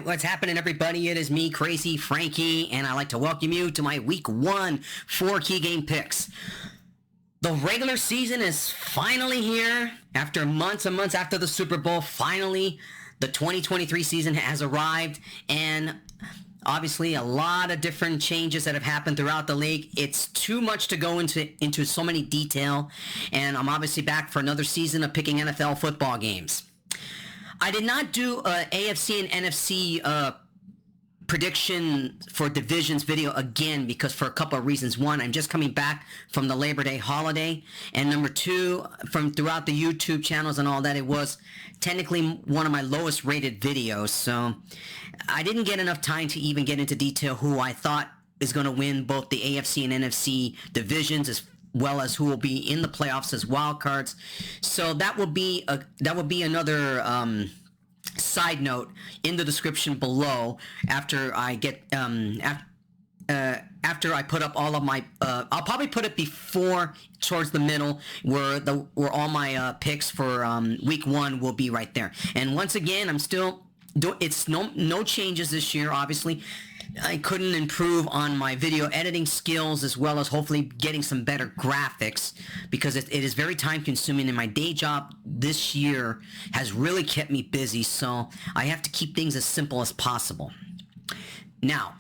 Alright, what's happening everybody? It is me, Crazy Frankie, and I'd like to welcome you to my Week 1 4 key game picks. The regular season is finally here. After months and months after the Super Bowl, finally the 2023 season has arrived, and obviously a lot of different changes that have happened throughout the league. It's too much to go into so many detail, and I'm obviously back for another season of picking NFL football games. I did not do a AFC and NFC prediction for divisions video again because for a couple of reasons. One, I'm just coming back from the Labor Day holiday, and number two, from throughout the YouTube channels and all that, it was technically one of my lowest rated videos, so I didn't get enough time to even get into detail who I thought is going to win both the AFC and NFC divisions, as well as who will be in the playoffs as wild cards. So that will be another side note in the description below after I get after I put up all of my I'll probably put it before towards the middle where all my picks for week 1 will be right there. And once again, it's no changes this year. Obviously I couldn't improve on my video editing skills, as well as hopefully getting some better graphics, because it is very time consuming, and my day job this year has really kept me busy, so I have to keep things as simple as possible. Now,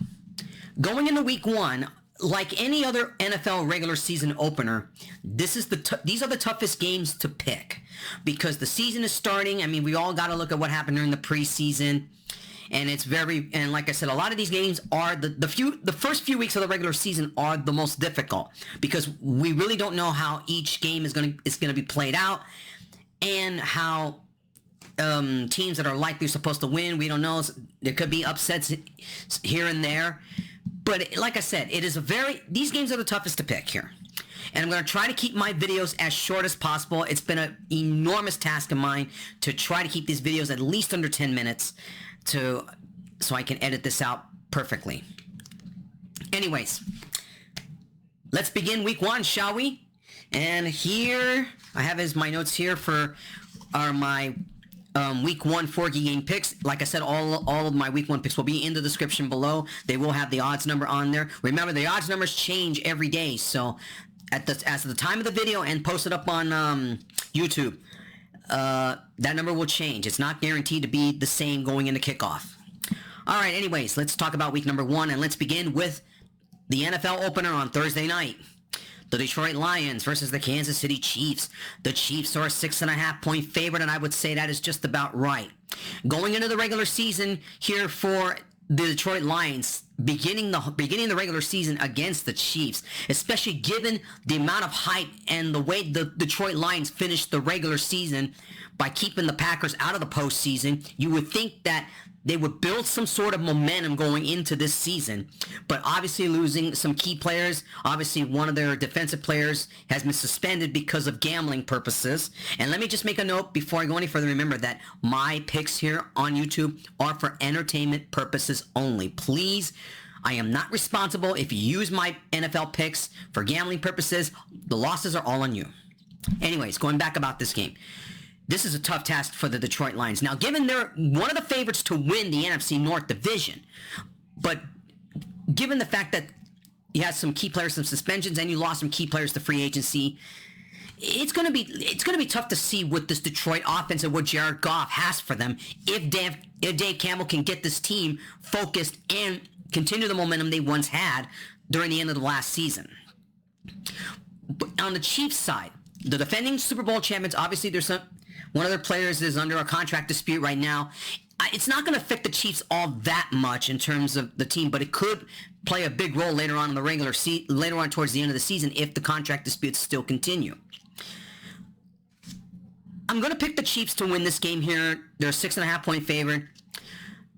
going into week 1, like any other NFL regular season opener, these are the toughest games to pick because the season is starting. I mean, we all got to look at what happened during the preseason. And and like I said, a lot of these games are the first few weeks of the regular season are the most difficult because we really don't know how each game is going to be played out, and how teams that are likely supposed to win, we don't know. There could be upsets here and there, but like I said, these games are the toughest to pick here. And I'm going to try to keep my videos as short as possible. It's been an enormous task of mine to try to keep these videos at least under 10 minutes so I can edit this out perfectly. Anyways, let's begin week 1, shall we? And here I have my notes here are my week 1 4 game picks. Like I said, all of my week 1 picks will be in the description below. They will have the odds number on there. Remember, the odds numbers change every day, so as of the time of the video and posted up on YouTube, that number will change. It's not guaranteed to be the same going into kickoff. Alright, anyways, let's talk about week number 1, and let's begin with the NFL opener on Thursday night. The Detroit Lions versus the Kansas City Chiefs. The Chiefs are a 6.5 point favorite, and I would say that is just about right. Going into the regular season here for the Detroit Lions, beginning the regular season against the Chiefs, especially given the amount of hype and the way the Detroit Lions finished the regular season by keeping the Packers out of the postseason, you would think that they would build some sort of momentum going into this season. But obviously losing some key players, obviously one of their defensive players has been suspended because of gambling purposes. And let me just make a note before I go any further. Remember that my picks here on YouTube are for entertainment purposes only. Please, I am not responsible if you use my NFL picks for gambling purposes. The losses are all on you. Anyways, going back about this game. This is a tough task for the Detroit Lions. Now, given they're one of the favorites to win the NFC North Division, but given the fact that you had some key players, some suspensions, and you lost some key players to free agency, it's going to be tough to see what this Detroit offense and what Jared Goff has for them if Dave Campbell can get this team focused and continue the momentum they once had during the end of the last season. But on the Chiefs side, the defending Super Bowl champions, obviously one of their players is under a contract dispute right now. It's not going to affect the Chiefs all that much in terms of the team, but it could play a big role later on in the later on towards the end of the season if the contract disputes still continue. I'm going to pick the Chiefs to win this game here. They're a 6.5 point favorite.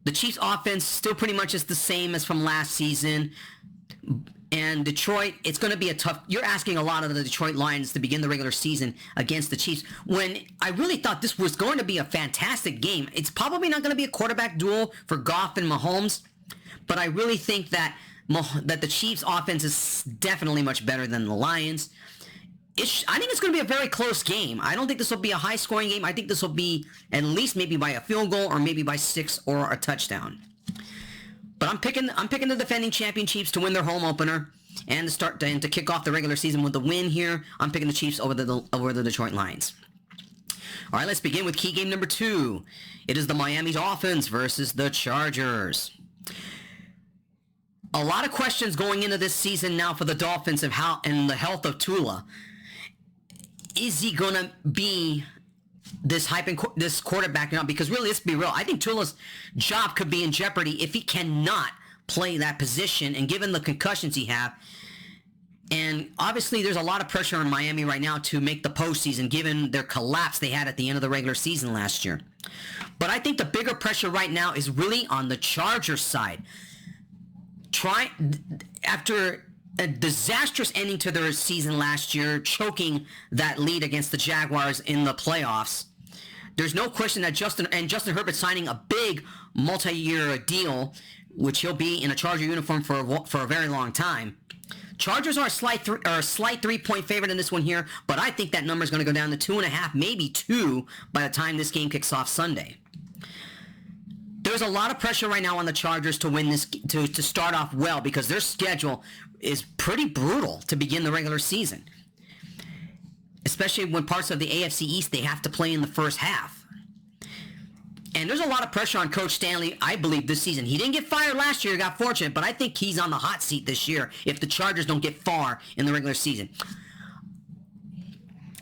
The Chiefs offense still pretty much is the same as from last season. And Detroit, it's going to be a tough... You're asking a lot of the Detroit Lions to begin the regular season against the Chiefs when I really thought this was going to be a fantastic game. It's probably not going to be a quarterback duel for Goff and Mahomes, but I really think that the Chiefs offense is definitely much better than the Lions. I think it's going to be a very close game. I don't think this will be a high-scoring game. I think this will be at least maybe by a field goal or maybe by 6 or a touchdown. But I'm picking the defending champion Chiefs to win their home opener and to kick off the regular season with the win here. I'm picking the Chiefs over the Detroit Lions. All right, let's begin with key game number 2. It is the Miami Dolphins versus the Chargers. A lot of questions going into this season now for the Dolphins and the health of Tua. Is he gonna be this quarterback now? Because really, let's be real. I think Tua's job could be in jeopardy if he cannot play that position, and given the concussions he have. And obviously, there's a lot of pressure on Miami right now to make the postseason, given their collapse they had at the end of the regular season last year. But I think the bigger pressure right now is really on the Chargers side. After a disastrous ending to their season last year, choking that lead against the Jaguars in the playoffs, there's no question that Justin Herbert signing a big multi-year deal, which he'll be in a Charger uniform for a very long time. Chargers are a slight 3-point favorite in this one here, but I think that number is going to go down to 2.5, maybe 2 by the time this game kicks off Sunday. There's a lot of pressure right now on the Chargers to win this, to start off well, because their schedule is pretty brutal to begin the regular season, especially when parts of the AFC East they have to play in the first half. And there's a lot of pressure on Coach Stanley, I believe, this season. He didn't get fired last year, got fortunate, but I think he's on the hot seat this year if the Chargers don't get far in the regular season.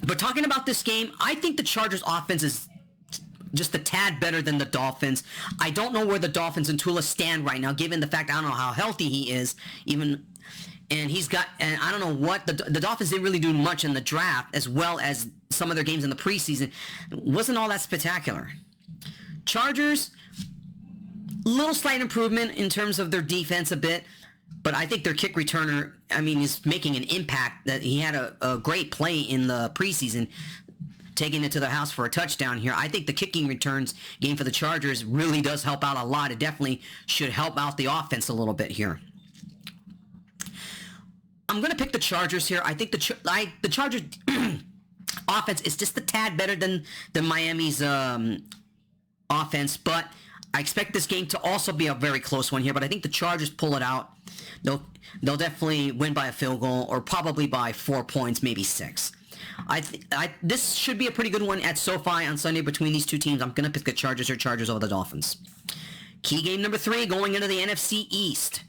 But talking about this game, I think the Chargers offense is just a tad better than the Dolphins. I don't know where the Dolphins and Tua stand right now, given the fact I don't know how healthy he is, and I don't know what, the Dolphins didn't really do much in the draft, as well as some of their games in the preseason. It wasn't all that spectacular. Chargers, little slight improvement in terms of their defense a bit, but I think their kick returner, is making an impact. That he had a great play in the preseason, taking it to the house for a touchdown here. I think the kicking returns game for the Chargers really does help out a lot. It definitely should help out the offense a little bit here. I'm going to pick the Chargers here. I think the Chargers offense is just a tad better than Miami's offense, but I expect this game to also be a very close one here, but I think the Chargers pull it out. They'll definitely win by a field goal, or probably by 4 points, maybe 6. This should be a pretty good one at SoFi on Sunday between these two teams. I'm going to pick the Chargers over the Dolphins. Key game number 3 going into the NFC East.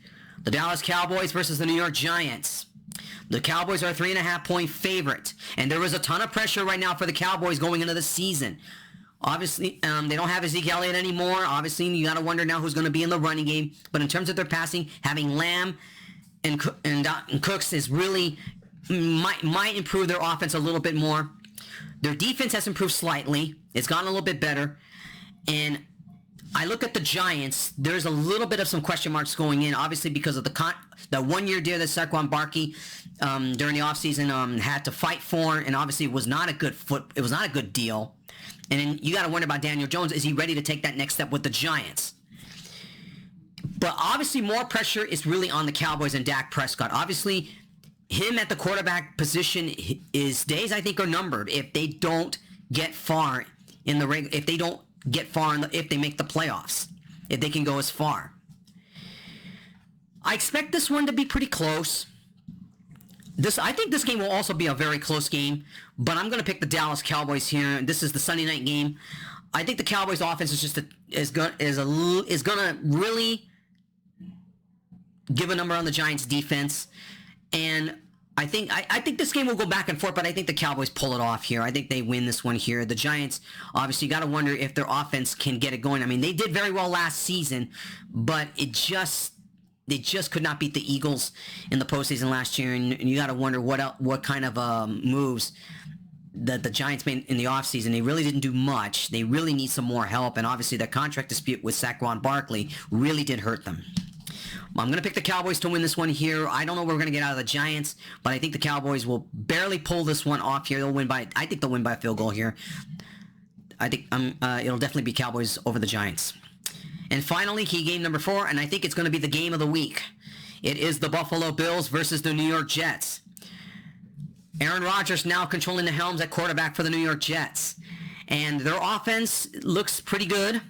The Dallas Cowboys versus the New York Giants. The Cowboys are a 3.5-point favorite, and there is a ton of pressure right now for the Cowboys going into the season. Obviously, they don't have Ezekiel Elliott anymore. Obviously, you got to wonder now who's going to be in the running game. But in terms of their passing, having Lamb and Cooks is really might improve their offense a little bit more. Their defense has improved slightly. It's gotten a little bit better. And I look at the Giants. There's a little bit of some question marks going in, obviously because of the one-year deal that Saquon Barkley during the offseason had to fight for, and obviously it was not a good deal. And then you got to wonder about Daniel Jones. Is he ready to take that next step with the Giants? But obviously more pressure is really on the Cowboys and Dak Prescott. Obviously, him at the quarterback position, his days, I think, are numbered if they don't get far in the if they make the playoffs, if they can go as far. I expect this one to be pretty close. I think this game will also be a very close game, but I'm going to pick the Dallas Cowboys here. This is the Sunday night game. I think the Cowboys offense is going to really give a number on the Giants defense, and I think this game will go back and forth, but I think the Cowboys pull it off here. I think they win this one here. The Giants, obviously, you got to wonder if their offense can get it going. They did very well last season, but they just could not beat the Eagles in the postseason last year, and you got to wonder what kind of moves that the Giants made in the offseason. They really didn't do much. They really need some more help, and obviously the contract dispute with Saquon Barkley really did hurt them. I'm going to pick the Cowboys to win this one here. I don't know what we're going to get out of the Giants, but I think the Cowboys will barely pull this one off here. I think they'll win by a field goal here. I think it'll definitely be Cowboys over the Giants. And finally, key game number 4, and I think it's going to be the game of the week. It is the Buffalo Bills versus the New York Jets. Aaron Rodgers now controlling the helms at quarterback for the New York Jets. And their offense looks pretty good.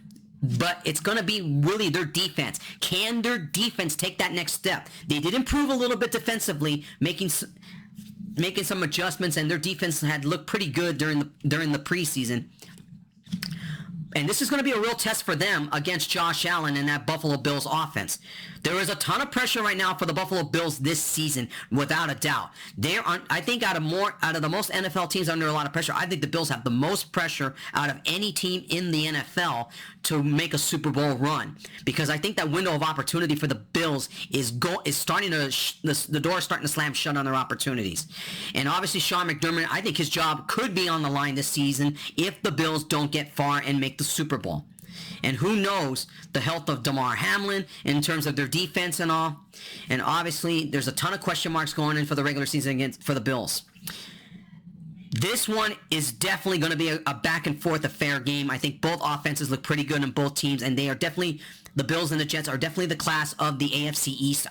but it's going to be really their defense. Can their defense take that next step? They did improve a little bit defensively, making some adjustments, and their defense had looked pretty good during the preseason. And this is going to be a real test for them against Josh Allen and that Buffalo Bills offense. There is a ton of pressure right now for the Buffalo Bills this season, without a doubt. I think out of the most NFL teams under a lot of pressure, I think the Bills have the most pressure out of any team in the NFL to make a Super Bowl run, because I think that window of opportunity for the Bills is starting to the door is starting to slam shut on their opportunities. And obviously Sean McDermott, I think his job could be on the line this season if the Bills don't get far and make the Super Bowl. And who knows the health of Damar Hamlin in terms of their defense and all. And obviously, there's a ton of question marks going in for the regular season for the Bills. This one is definitely going to be a back and forth affair game. I think both offenses look pretty good in both teams, and they are definitely, the Bills and the Jets are definitely the class of the AFC East.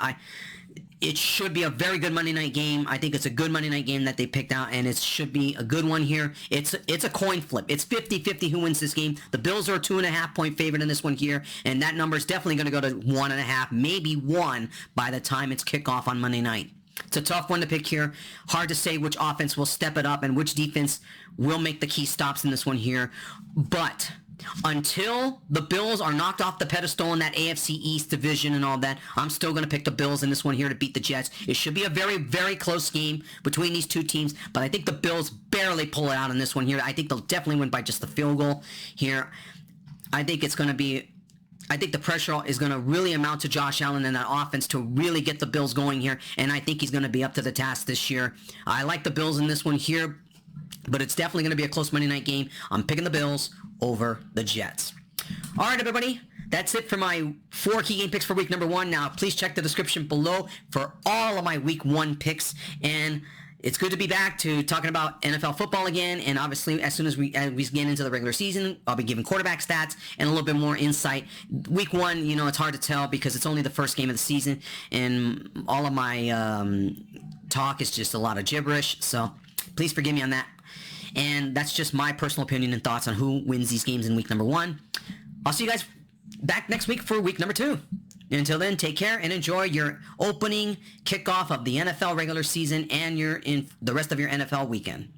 It should be a very good Monday night game. I think it's a good Monday night game that they picked out, and it should be a good one here. It's a coin flip. It's 50-50 who wins this game. The Bills are a 2.5-point favorite in this one here, and that number is definitely going to go to 1.5, maybe 1 by the time it's kickoff on Monday night. It's a tough one to pick here. Hard to say which offense will step it up and which defense will make the key stops in this one here. But until the Bills are knocked off the pedestal in that AFC East division and all that, I'm still going to pick the Bills in this one here to beat the Jets. It should be a very, very close game between these two teams, but I think the Bills barely pull it out in this one here. I think they'll definitely win by just the field goal here. I think the pressure is going to really amount to Josh Allen and that offense to really get the Bills going here, and I think he's going to be up to the task this year. I like the Bills in this one here, but it's definitely going to be a close Monday night game. I'm picking the Bills over the Jets. All right, everybody. That's it for my 4 key game picks for week number 1. Now, please check the description below for all of my week 1 picks. And it's good to be back to talking about NFL football again. And obviously, as soon as we get into the regular season, I'll be giving quarterback stats and a little bit more insight. Week 1, it's hard to tell because it's only the first game of the season. And all of my talk is just a lot of gibberish. So please forgive me on that. And that's just my personal opinion and thoughts on who wins these games in week number 1. I'll see you guys back next week for week number 2. Until then, take care and enjoy your opening kickoff of the NFL regular season and the rest of your NFL weekend.